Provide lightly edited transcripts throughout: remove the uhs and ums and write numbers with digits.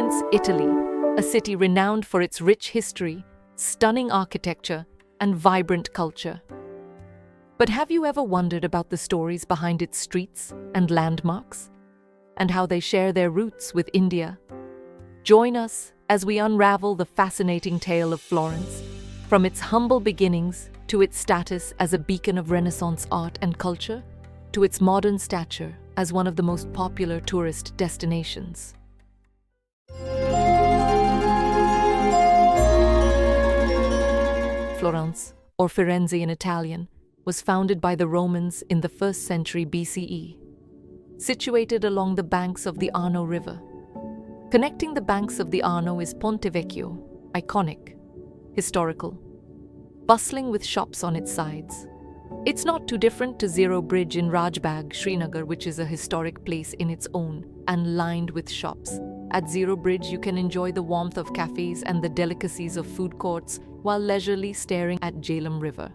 Florence, Italy, a city renowned for its rich history, stunning architecture, and vibrant culture. But have you ever wondered about the stories behind its streets and landmarks, and how they share their roots with India? Join us as we unravel the fascinating tale of Florence, from its humble beginnings to its status as a beacon of Renaissance art and culture, to its modern stature as one of the most popular tourist destinations. Florence, or Firenze in Italian, was founded by the Romans in the 1st century BCE. Situated along the banks of the Arno River. Connecting the banks of the Arno is Ponte Vecchio, iconic, historical, bustling with shops on its sides. It's not too different to Zero Bridge in Rajbagh, Srinagar, which is a historic place in its own and lined with shops. At Zero Bridge, you can enjoy the warmth of cafes and the delicacies of food courts while leisurely staring at Jhelum River.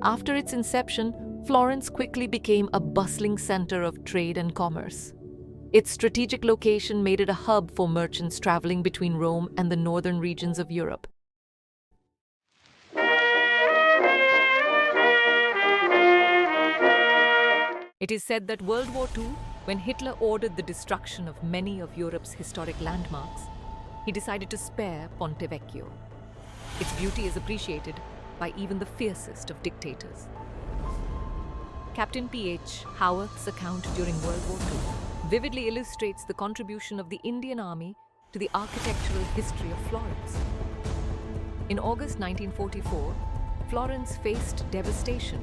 After its inception, Florence quickly became a bustling center of trade and commerce. Its strategic location made it a hub for merchants traveling between Rome and the northern regions of Europe. It is said that World War II, when Hitler ordered the destruction of many of Europe's historic landmarks, he decided to spare Ponte Vecchio. Its beauty is appreciated by even the fiercest of dictators. Captain P.H. Howarth's account during World War II vividly illustrates the contribution of the Indian Army to the architectural history of Florence. In August 1944, Florence faced devastation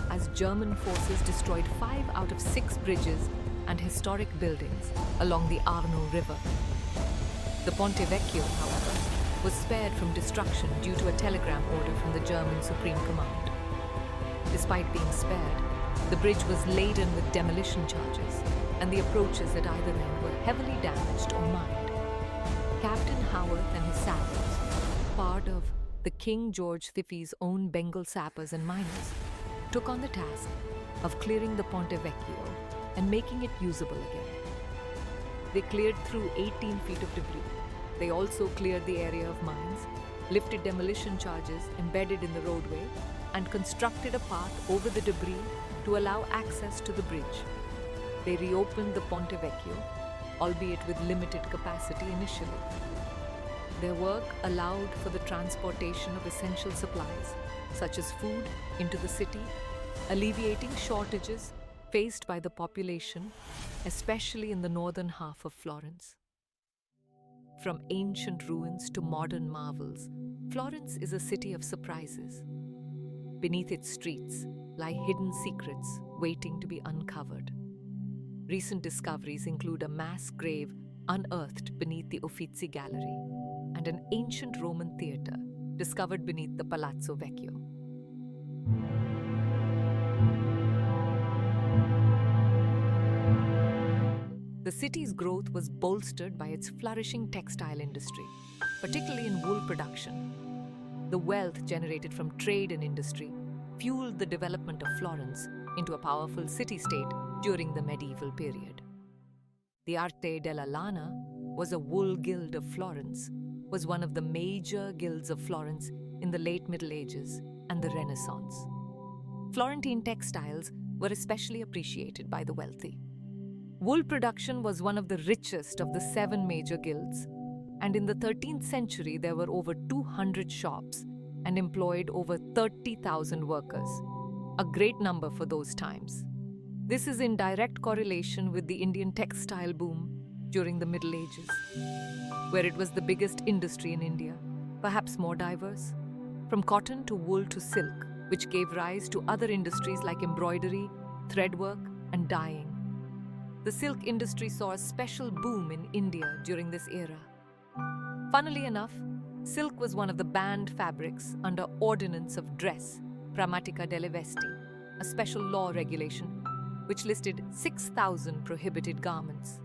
as German forces destroyed 5 out of 6 bridges and historic buildings along the Arno River. The Ponte Vecchio, however, was spared from destruction due to a telegram order from the German Supreme Command. Despite being spared, the bridge was laden with demolition charges, and the approaches at either end were heavily damaged or mined. Captain Howarth and his sappers, part of the King George VI's own Bengal sappers and miners, took on the task of clearing the Ponte Vecchio and making it usable again. They cleared through 18 feet of debris. They also cleared the area of mines, lifted demolition charges embedded in the roadway, and constructed a path over the debris to allow access to the bridge. They reopened the Ponte Vecchio, albeit with limited capacity initially. Their work allowed for the transportation of essential supplies, such as food, into the city, alleviating shortages faced by the population, especially in the northern half of Florence. From ancient ruins to modern marvels, Florence is a city of surprises. Beneath its streets lie hidden secrets waiting to be uncovered. Recent discoveries include a mass grave unearthed beneath the Uffizi Gallery and an ancient Roman theatre discovered beneath the Palazzo Vecchio. The city's growth was bolstered by its flourishing textile industry, particularly in wool production. The wealth generated from trade and industry fueled the development of Florence into a powerful city-state during the medieval period. The Arte della Lana was a wool guild of Florence, was one of the major guilds of Florence in the late Middle Ages and the Renaissance. Florentine textiles were especially appreciated by the wealthy. Wool production was one of the richest of the 7 major guilds, and in the 13th century there were over 200 shops and employed over 30,000 workers, a great number for those times. This is in direct correlation with the Indian textile boom during the Middle Ages, where it was the biggest industry in India, perhaps more diverse, from cotton to wool to silk, which gave rise to other industries like embroidery, threadwork, and dyeing. The silk industry saw a special boom in India during this era. Funnily enough, silk was one of the banned fabrics under Ordinance of Dress, Pramatica delle Vesti, a special law regulation which listed 6,000 prohibited garments.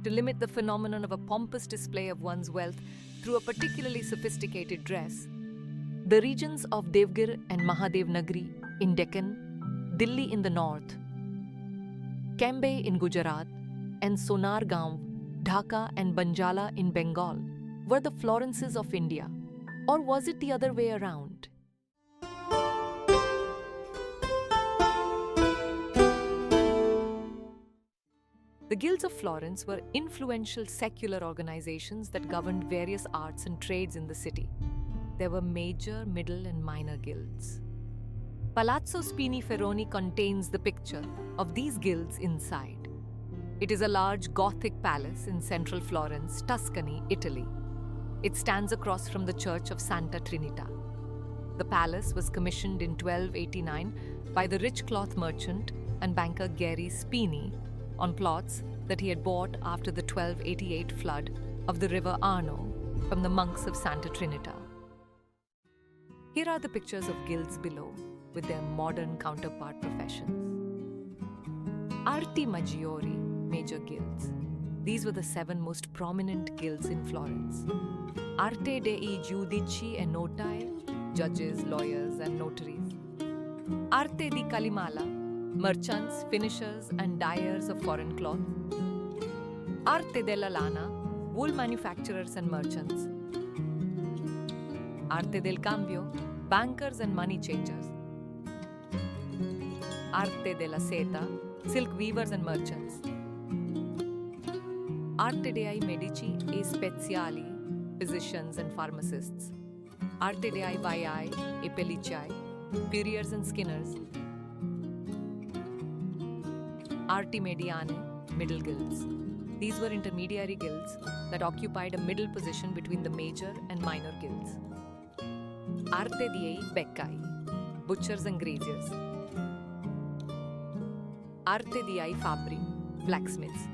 To limit the phenomenon of a pompous display of one's wealth through a particularly sophisticated dress, the regions of Devgir and Mahadev Nagari in Deccan, Delhi in the north, Cambay in Gujarat, and Sonargaon Dhaka and Banjala in Bengal were the Florences of India, or was it the other way around? The guilds of Florence were influential secular organizations that governed various arts and trades in the city. There were major, middle, and minor guilds. Palazzo Spiniferroni contains the picture of these guilds inside. It is a large Gothic palace in central Florence, Tuscany, Italy. It stands across from the Church of Santa Trinita. The palace was commissioned in 1289 by the rich cloth merchant and banker Geri Spini on plots that he had bought after the 1288 flood of the river Arno from the monks of Santa Trinita. Here are the pictures of guilds below, with their modern counterpart professions. Arti Maggiori, major guilds. These were the 7 most prominent guilds in Florence. Arte dei giudici e notai, judges, lawyers, and notaries. Arte di Calimala, merchants, finishers, and dyers of foreign cloth. Arte della lana, wool manufacturers and merchants. Arte del cambio, bankers and money changers. Arte della seta, silk weavers and merchants. Arte dei medici e speziali, physicians and pharmacists. Arte dei vaiai e pellicciai, furriers and skinners. Arti mediane, middle guilds. These were intermediary guilds that occupied a middle position between the major and minor guilds. Arte dei beccai, butchers and graziers. Arte dei fabbri, blacksmiths.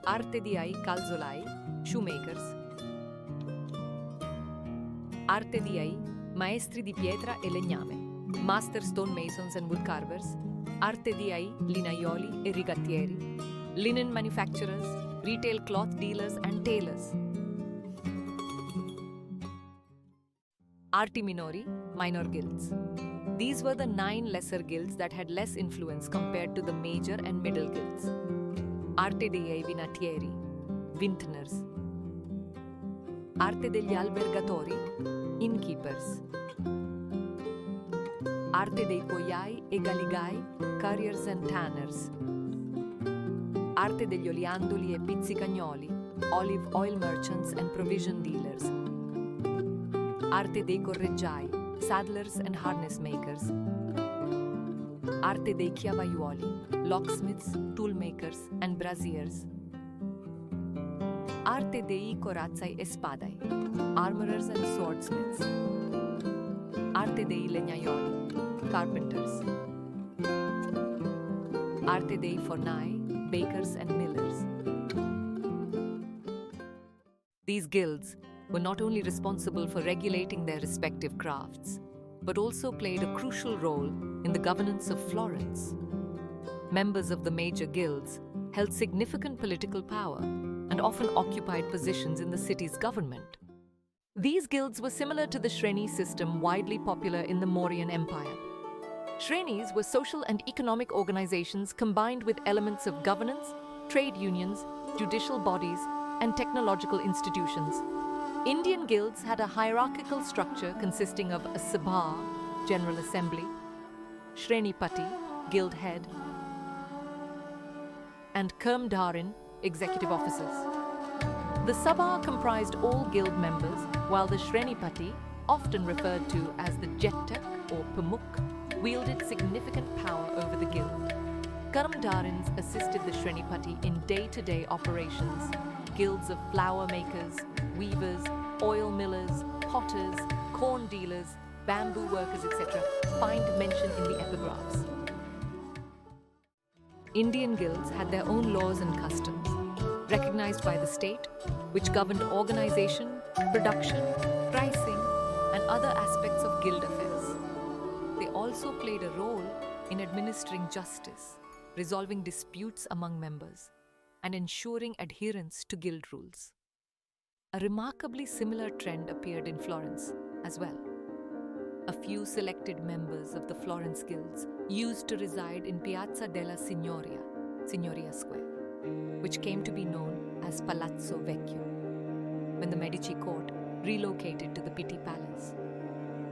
Arte dei calzolai, shoemakers. Arte dei maestri di pietra e legname, master stonemasons and woodcarvers. Arte dei linaioli e rigattieri, linen manufacturers, retail cloth dealers and tailors. Arti minori, minor guilds. These were the 9 lesser guilds that had less influence compared to the major and middle guilds. Arte dei vinatieri, vintners. Arte degli albergatori, innkeepers. Arte dei poiai e galigai, curriers and tanners. Arte degli oliandoli e pizzicagnoli, olive oil merchants and provision dealers. Arte dei correggiai, saddlers and harness makers. Arte dei chiavaiuoli, locksmiths, tool makers and braziers. Arte dei corazzai e spadai, armorers and swordsmiths. Arte dei legnaioli, carpenters. Arte dei fornai, bakers and millers. These guilds were not only responsible for regulating their respective crafts, but also played a crucial role in the governance of Florence. Members of the major guilds held significant political power and often occupied positions in the city's government. These guilds were similar to the Shreni system widely popular in the Mauryan Empire. Shrenis were social and economic organizations combined with elements of governance, trade unions, judicial bodies, and technological institutions. Indian guilds had a hierarchical structure consisting of a Sabha, General Assembly, Shrenipati, guild head, and Kurmdarin, executive officers. The Sabha comprised all guild members, while the Shrenipati, often referred to as the Jettak or Pamuk, wielded significant power over the guild. Kurmdarins assisted the Shrenipati in day-to-day operations. Guilds of flour makers, weavers, oil millers, potters, corn dealers, bamboo workers, etc. find mention in the epigraphs. Indian guilds had their own laws and customs, recognized by the state, which governed organization, production, pricing, and other aspects of guild affairs. They also played a role in administering justice, resolving disputes among members, and ensuring adherence to guild rules. A remarkably similar trend appeared in Florence as well. A few selected members of the Florence guilds used to reside in Piazza della Signoria, Signoria Square. which came to be known as Palazzo Vecchio, when the Medici court relocated to the Pitti Palace.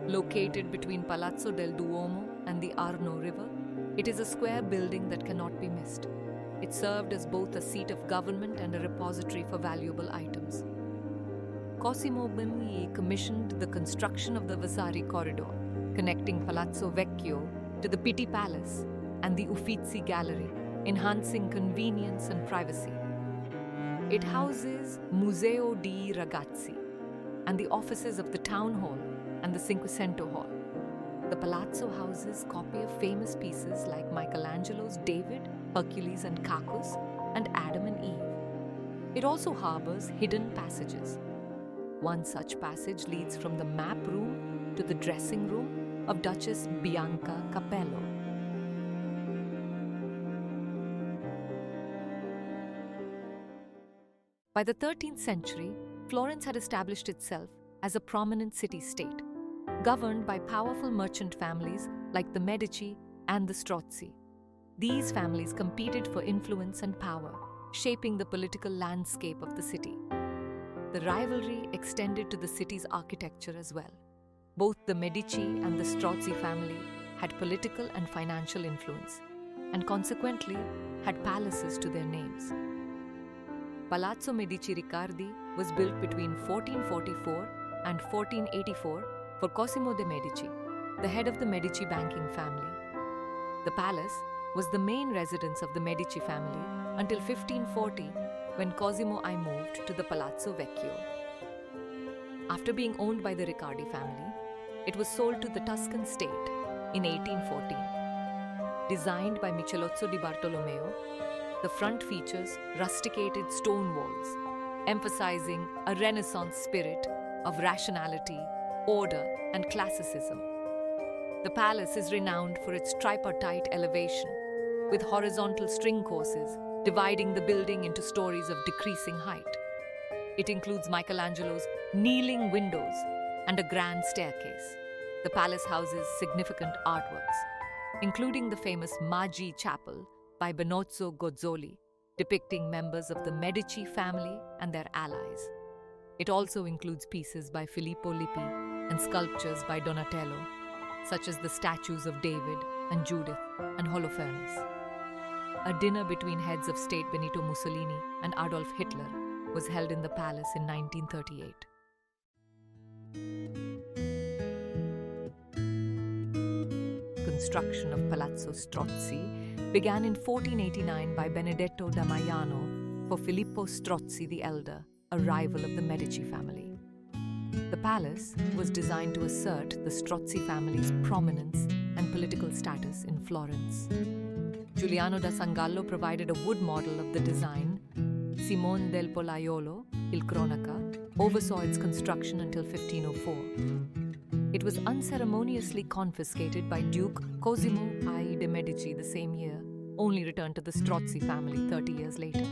Located between Palazzo del Duomo and the Arno River, it is a square building that cannot be missed. It served as both a seat of government and a repository for valuable items. Cosimo Bernoulli commissioned the construction of the Vasari corridor, connecting Palazzo Vecchio to the Pitti Palace and the Uffizi Gallery, enhancing convenience and privacy. It houses Museo di Ragazzi and the offices of the Town Hall and the Cinquecento Hall. The palazzo houses copy of famous pieces like Michelangelo's David, Hercules and Cacus, and Adam and Eve. It also harbors hidden passages. One such passage leads from the map room to the dressing room of Duchess Bianca Capello. By the 13th century, Florence had established itself as a prominent city-state, governed by powerful merchant families like the Medici and the Strozzi. These families competed for influence and power, shaping the political landscape of the city. The rivalry extended to the city's architecture as well. Both the Medici and the Strozzi family had political and financial influence, and consequently had palaces to their names. Palazzo Medici Riccardi was built between 1444 and 1484 for Cosimo de' Medici, the head of the Medici banking family. The palace was the main residence of the Medici family until 1540, when Cosimo I moved to the Palazzo Vecchio. After being owned by the Riccardi family, it was sold to the Tuscan state in 1814. Designed by Michelozzo di Bartolomeo, the front features rusticated stone walls, emphasizing a Renaissance spirit of rationality, order, and classicism. The palace is renowned for its tripartite elevation, with horizontal string courses dividing the building into stories of decreasing height. It includes Michelangelo's kneeling windows and a grand staircase. The palace houses significant artworks, including the famous Magi Chapel by Benozzo Gozzoli, depicting members of the Medici family and their allies. It also includes pieces by Filippo Lippi and sculptures by Donatello, such as the statues of David and Judith and Holofernes. A dinner between heads of state Benito Mussolini and Adolf Hitler was held in the palace in 1938. Construction of Palazzo Strozzi began in 1489 by Benedetto da Maiano for Filippo Strozzi the Elder, a rival of the Medici family. The palace was designed to assert the Strozzi family's prominence and political status in Florence. Giuliano da Sangallo provided a wood model of the design. Simone del Pollaiolo, Il Cronaca, oversaw its construction until 1504. It was unceremoniously confiscated by Duke Cosimo I de' Medici the same year, only returned to the Strozzi family 30 years later.